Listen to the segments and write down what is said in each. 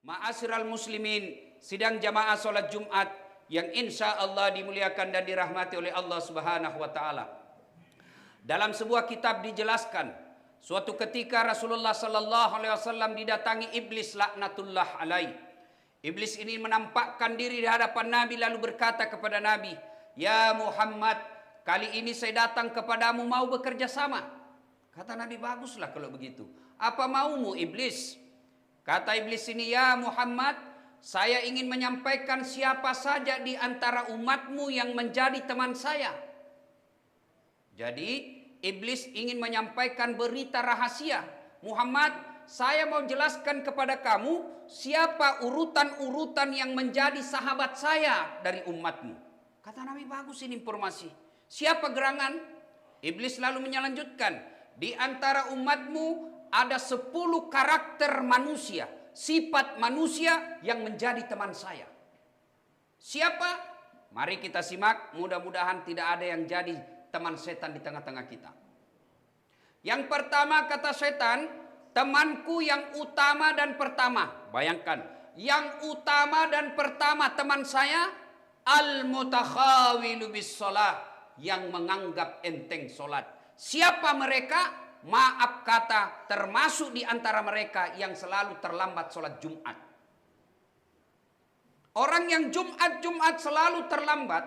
Ma'asyiral muslimin, sidang jamaah sholat Jumat yang insya Allah dimuliakan dan dirahmati oleh Allah Subhanahu wa Ta'ala. Dalam sebuah kitab dijelaskan, suatu ketika Rasulullah Sallallahu Alaihi Wasallam didatangi iblis laknatullah alaih. Iblis ini menampakkan diri di hadapan Nabi lalu berkata kepada Nabi, "Ya Muhammad, kali ini saya datang kepadamu mau bekerja sama." Kata Nabi, "Baguslah kalau begitu. Apa maumu iblis?" Kata iblis ini, "Ya Muhammad, saya ingin menyampaikan siapa saja di antara umatmu yang menjadi teman saya." Jadi iblis ingin menyampaikan berita rahasia. "Muhammad, saya mau jelaskan kepada kamu siapa urutan-urutan yang menjadi sahabat saya dari umatmu." Kata Nabi, "Bagus ini informasi. Siapa gerangan?" Iblis lalu menyelanjutkan, "Di antara umatmu ada 10 karakter manusia, sifat manusia yang menjadi teman saya." Siapa? Mari kita simak, mudah-mudahan tidak ada yang jadi teman setan di tengah-tengah kita. Yang pertama kata setan, temanku yang utama dan pertama. Bayangkan, yang utama dan pertama teman saya, al-mutakhawilu bis shalah, yang menganggap enteng solat. Siapa mereka? Maaf kata, termasuk di antara mereka yang selalu terlambat sholat Jumat. Orang yang Jumat selalu terlambat,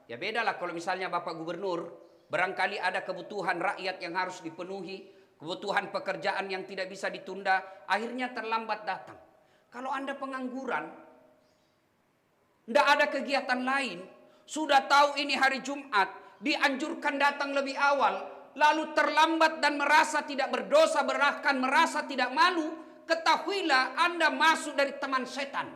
ya bedalah kalau misalnya Bapak Gubernur, barangkali ada kebutuhan rakyat yang harus dipenuhi, kebutuhan pekerjaan yang tidak bisa ditunda, akhirnya terlambat datang. Kalau Anda pengangguran, tidak ada kegiatan lain, sudah tahu ini hari Jumat, dianjurkan datang lebih awal, lalu terlambat dan merasa tidak berdosa, bahkan merasa tidak malu, ketahuilah Anda masuk dari teman setan.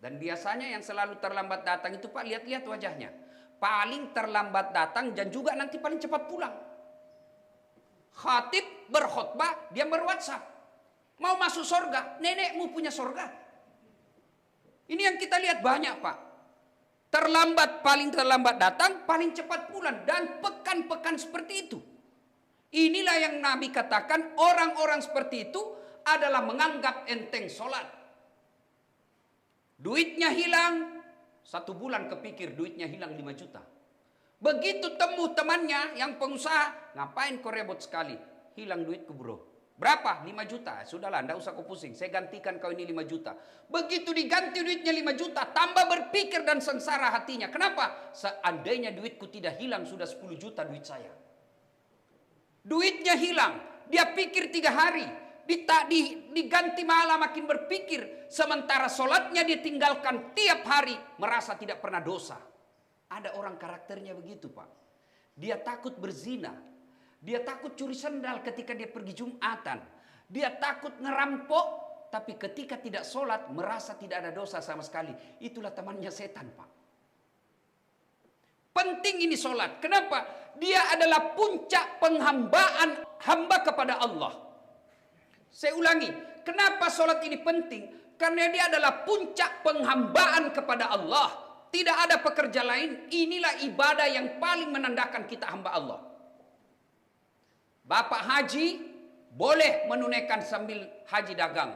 Dan biasanya yang selalu terlambat datang itu, Pak, lihat-lihat wajahnya. Paling terlambat datang dan juga nanti paling cepat pulang. Khatib berkhutbah, dia berWhatsApp. Mau masuk sorga, nenekmu punya sorga. Ini yang kita lihat banyak, Pak. Paling terlambat datang, paling cepat pulang. Dan pekan-pekan seperti itu. Inilah yang Nabi katakan, orang-orang seperti itu adalah menganggap enteng sholat. Duitnya hilang, 1 bulan kepikir duitnya hilang 5 juta. Begitu temu temannya yang pengusaha, "Ngapain kau rebot sekali? Hilang duitku bro." "Berapa?" 5 juta. "Sudahlah, enggak usah kau pusing. Saya gantikan kau ini 5 juta. Begitu diganti duitnya 5 juta, tambah berpikir dan sengsara hatinya. Kenapa? Seandainya duitku tidak hilang, sudah 10 juta duit saya. Duitnya hilang. Dia pikir 3 hari. Diganti malah makin berpikir. Sementara sholatnya dia tinggalkan tiap hari. Merasa tidak pernah dosa. Ada orang karakternya begitu, Pak. Dia takut berzina. Dia takut curi sendal ketika dia pergi Jumatan. Dia takut ngerampok. Tapi ketika tidak sholat, merasa tidak ada dosa sama sekali. Itulah temannya setan, Pak. Penting ini sholat. Kenapa? Dia adalah puncak penghambaan hamba kepada Allah. Saya ulangi, kenapa sholat ini penting? Karena dia adalah puncak penghambaan kepada Allah. Tidak ada pekerja lain. Inilah ibadah yang paling menandakan kita hamba Allah. Bapak haji boleh menunaikan sambil haji dagang.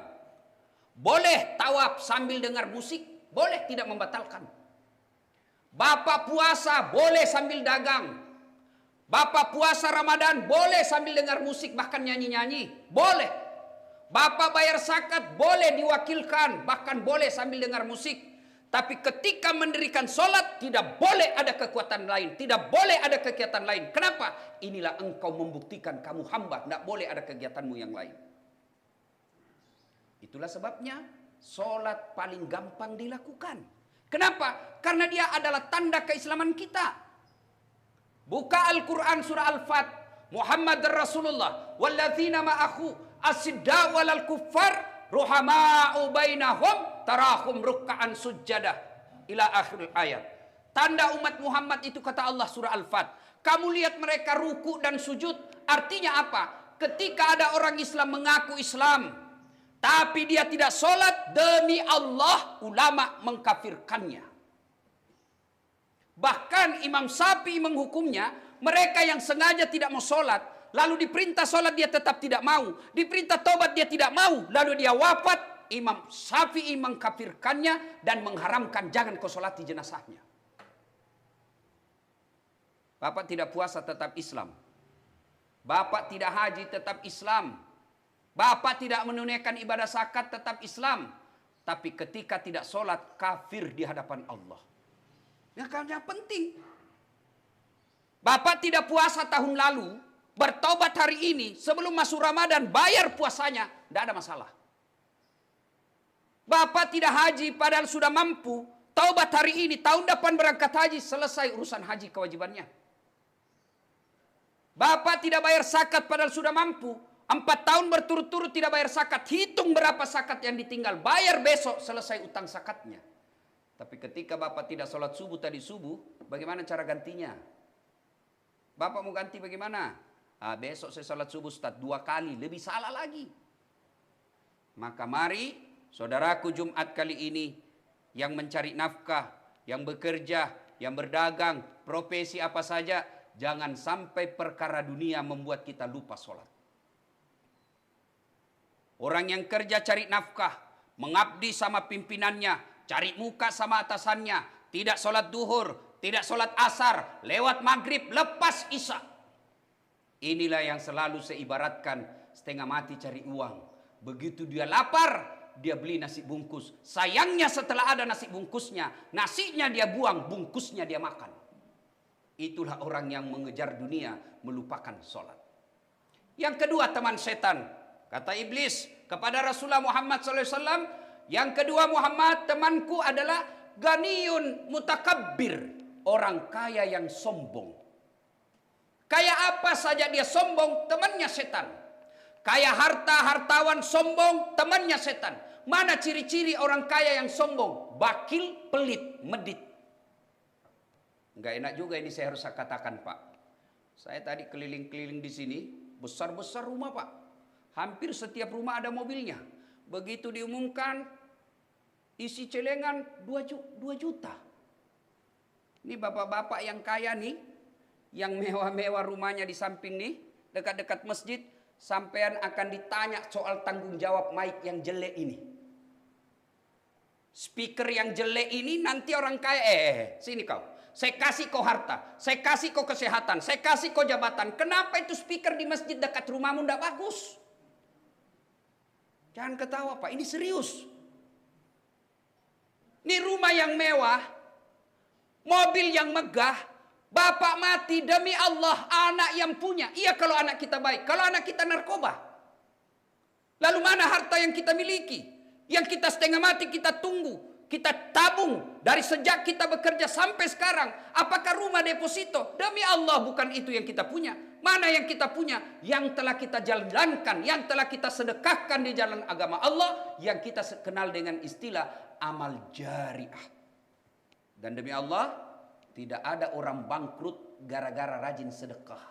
Boleh tawaf sambil dengar musik. Boleh, tidak membatalkan. Bapak puasa boleh sambil dagang. Bapak puasa Ramadan boleh sambil dengar musik, bahkan nyanyi-nyanyi. Boleh. Bapak bayar zakat boleh diwakilkan, bahkan boleh sambil dengar musik. Tapi ketika mendirikan sholat, tidak boleh ada kekuatan lain. Tidak boleh ada kegiatan lain. Kenapa? Inilah engkau membuktikan kamu hamba. Tidak boleh ada kegiatanmu yang lain. Itulah sebabnya sholat paling gampang dilakukan. Kenapa? Karena dia adalah tanda keislaman kita. Buka Al-Quran surah Al-Fat. Muhammad Rasulullah. Walladzina ma'ahu asidda walal kuffar ruhama'u bainahum tarahum ruk'an sujjadah ila akhir ayat. Tanda umat Muhammad itu kata Allah surah Al-Fat. Kamu lihat mereka ruku dan sujud. Artinya apa? Ketika ada orang Islam mengaku Islam, tapi dia tidak sholat, demi Allah ulama mengkafirkannya. Bahkan Imam Syafi'i menghukumnya, mereka yang sengaja tidak mau sholat, lalu diperintah sholat dia tetap tidak mau, diperintah tobat dia tidak mau, lalu dia wafat, Imam Syafi'i mengkafirkannya dan mengharamkan jangan kau solati jenazahnya. Bapak tidak puasa tetap Islam. Bapak tidak haji tetap Islam. Bapak tidak menunaikan ibadah zakat tetap Islam. Tapi ketika tidak sholat kafir di hadapan Allah. Yang penting. Bapak tidak puasa tahun lalu, bertobat hari ini, sebelum masuk Ramadan, bayar puasanya, tidak ada masalah. Bapak tidak haji padahal sudah mampu, taubat hari ini, tahun depan berangkat haji, selesai urusan haji kewajibannya. Bapak tidak bayar zakat padahal sudah mampu, 4 tahun berturut-turut tidak bayar zakat, hitung berapa zakat yang ditinggal, bayar besok, selesai utang zakatnya. Tapi ketika Bapak tidak sholat subuh tadi subuh, bagaimana cara gantinya? Bapak mau ganti bagaimana? Besok saya sholat subuh Ustaz 2 kali, lebih salah lagi. Maka mari saudaraku Jumat kali ini yang mencari nafkah, yang bekerja, yang berdagang, profesi apa saja, jangan sampai perkara dunia membuat kita lupa sholat. Orang yang kerja cari nafkah, mengabdi sama pimpinannya, cari muka sama atasannya, tidak sholat duhur, tidak sholat asar, lewat maghrib, lepas isya. Inilah yang selalu saya ibaratkan setengah mati cari uang. Begitu dia lapar, dia beli nasi bungkus. Sayangnya setelah ada nasi bungkusnya, nasinya dia buang, bungkusnya dia makan. Itulah orang yang mengejar dunia, melupakan sholat. Yang kedua teman setan. Kata iblis kepada Rasulullah Muhammad SAW, yang kedua Muhammad temanku adalah ganiyun mutakabbir. Orang kaya yang sombong. Kaya apa saja dia sombong, temannya setan. Kaya harta, hartawan sombong, temannya setan. Mana ciri-ciri orang kaya yang sombong? Bakil, pelit, medit. Enggak enak juga ini saya harus katakan Pak. Saya tadi keliling-keliling di sini, besar-besar rumah Pak. Hampir setiap rumah ada mobilnya. Begitu diumumkan, isi celengan 2 juta. Ini bapak-bapak yang kaya nih, yang mewah-mewah rumahnya di samping nih, dekat-dekat masjid, sampean akan ditanya soal tanggung jawab mic yang jelek ini. Speaker yang jelek ini nanti orang kaya, sini kau. Saya kasih kau harta, saya kasih kau kesehatan, saya kasih kau jabatan. Kenapa itu speaker di masjid dekat rumahmu tidak bagus? Jangan ketawa Pak, ini serius. Ini rumah yang mewah, mobil yang megah, bapak mati demi Allah anak yang punya. Iya kalau anak kita baik, kalau anak kita narkoba. Lalu mana harta yang kita miliki? Yang kita setengah mati kita tunggu, kita tabung dari sejak kita bekerja sampai sekarang. Apakah rumah deposito? Demi Allah bukan itu yang kita punya. Mana yang kita punya? Yang telah kita jalankan, yang telah kita sedekahkan di jalan agama Allah, yang kita kenal dengan istilah amal jariah. Dan demi Allah, tidak ada orang bangkrut gara-gara rajin sedekah.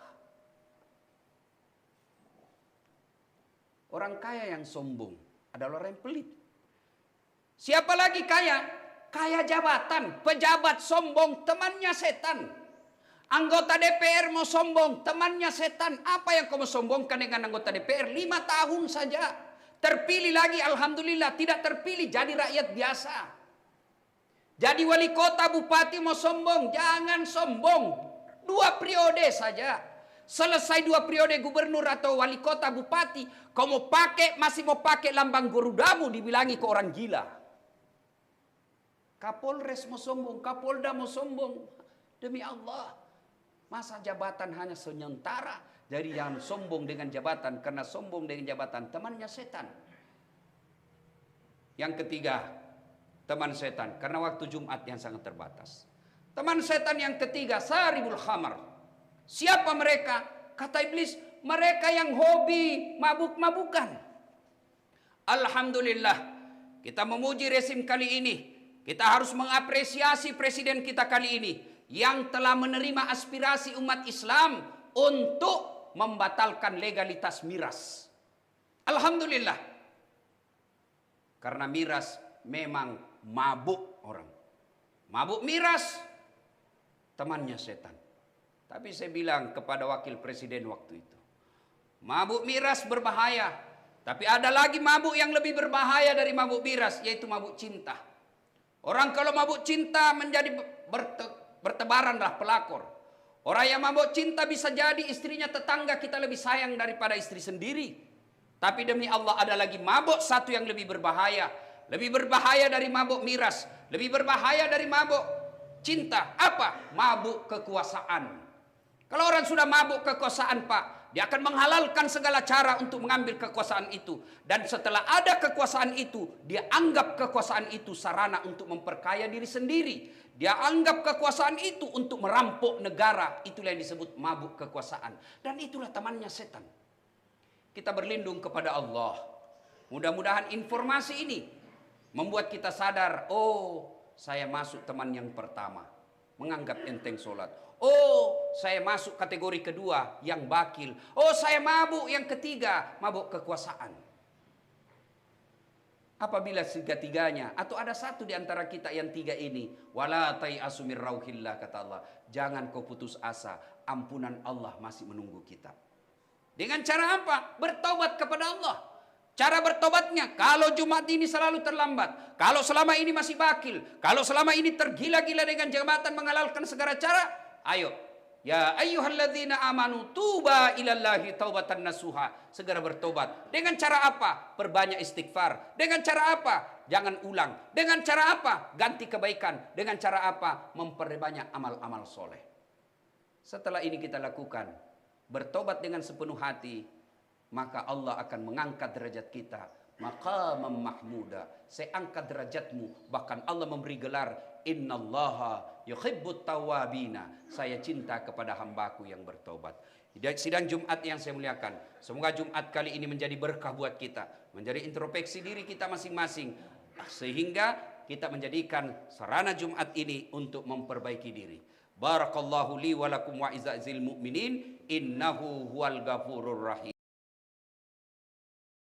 Orang kaya yang sombong adalah orang yang pelit. Siapa lagi kaya? Kaya jabatan, pejabat sombong, temannya setan. Anggota DPR mau sombong, temannya setan. Apa yang kau mau sombongkan dengan anggota DPR? 5 tahun saja. Terpilih lagi, alhamdulillah. Tidak terpilih, jadi rakyat biasa. Jadi wali kota, bupati mau sombong, jangan sombong. 2 periode saja. Selesai 2 periode gubernur atau wali kota, bupati, kau mau pakai, masih mau pakai lambang Garudamu, dibilangi ke orang gila. Kapolres mau sombong, Kapolda mau sombong. Demi Allah, masa jabatan hanya sementara. Jadi jangan sombong dengan jabatan, karena sombong dengan jabatan temannya setan. Yang ketiga, teman setan, karena waktu Jumat yang sangat terbatas. Teman setan yang ketiga, saribul khamar. Siapa mereka? Kata iblis, mereka yang hobi mabuk-mabukan. Alhamdulillah, kita memuji rezim kali ini. Kita harus mengapresiasi presiden kita kali ini yang telah menerima aspirasi umat Islam untuk membatalkan legalitas miras. Alhamdulillah. Karena miras memang mabuk orang. Mabuk miras, temannya setan. Tapi saya bilang kepada wakil presiden waktu itu, mabuk miras berbahaya, Tapi ada lagi mabuk yang lebih berbahaya dari mabuk miras, yaitu mabuk cinta. Orang kalau mabuk cinta menjadi bertebaranlah pelakor. Orang yang mabuk cinta bisa jadi istrinya tetangga kita lebih sayang daripada istri sendiri. Tapi demi Allah ada lagi mabuk satu yang lebih berbahaya. Lebih berbahaya dari mabuk miras. Lebih berbahaya dari mabuk cinta. Apa? Mabuk kekuasaan. Kalau orang sudah mabuk kekuasaan, Pak, dia akan menghalalkan segala cara untuk mengambil kekuasaan itu. Dan setelah ada kekuasaan itu, dia anggap kekuasaan itu sarana untuk memperkaya diri sendiri. Dia anggap kekuasaan itu untuk merampok negara. Itulah yang disebut mabuk kekuasaan. Dan itulah temannya setan. Kita berlindung kepada Allah. Mudah-mudahan informasi ini membuat kita sadar, oh, saya masuk teman yang pertama, menganggap enteng sholat. Oh, saya masuk kategori kedua, yang bakil. Oh, saya mabuk yang ketiga, mabuk kekuasaan. Apabila tiga-tiganya, atau ada satu di antara kita yang tiga ini, wala tai'asu mir rauhillah, kata Allah, jangan kau putus asa, ampunan Allah masih menunggu kita. Dengan cara apa? Bertobat kepada Allah. Cara bertobatnya, kalau Jumat ini selalu terlambat, kalau selama ini masih bakil, kalau selama ini tergila-gila dengan jabatan menghalalkan segala cara, ayo, ya ayyuhalladzina amanu tuba ilallahi taubatan nasuha, segera bertobat. Dengan cara apa? Perbanyak istighfar. Dengan cara apa? Jangan ulang. Dengan cara apa? Ganti kebaikan. Dengan cara apa? Memperbanyak amal-amal soleh. Setelah ini kita lakukan, bertobat dengan sepenuh hati, maka Allah akan mengangkat derajat kita. Maqamam mahmuda, saya angkat derajatmu. Bahkan Allah memberi gelar, innallaha yuhibbut tawabina, saya cinta kepada hambaku yang bertobat. Sidang Jumat yang saya muliakan, semoga Jumat kali ini menjadi berkah buat kita, menjadi introspeksi diri kita masing-masing, sehingga kita menjadikan sarana Jumat ini untuk memperbaiki diri. Barakallahu li wa lakum wa izazil mu'minin, innahu huwal ghafurur rahim.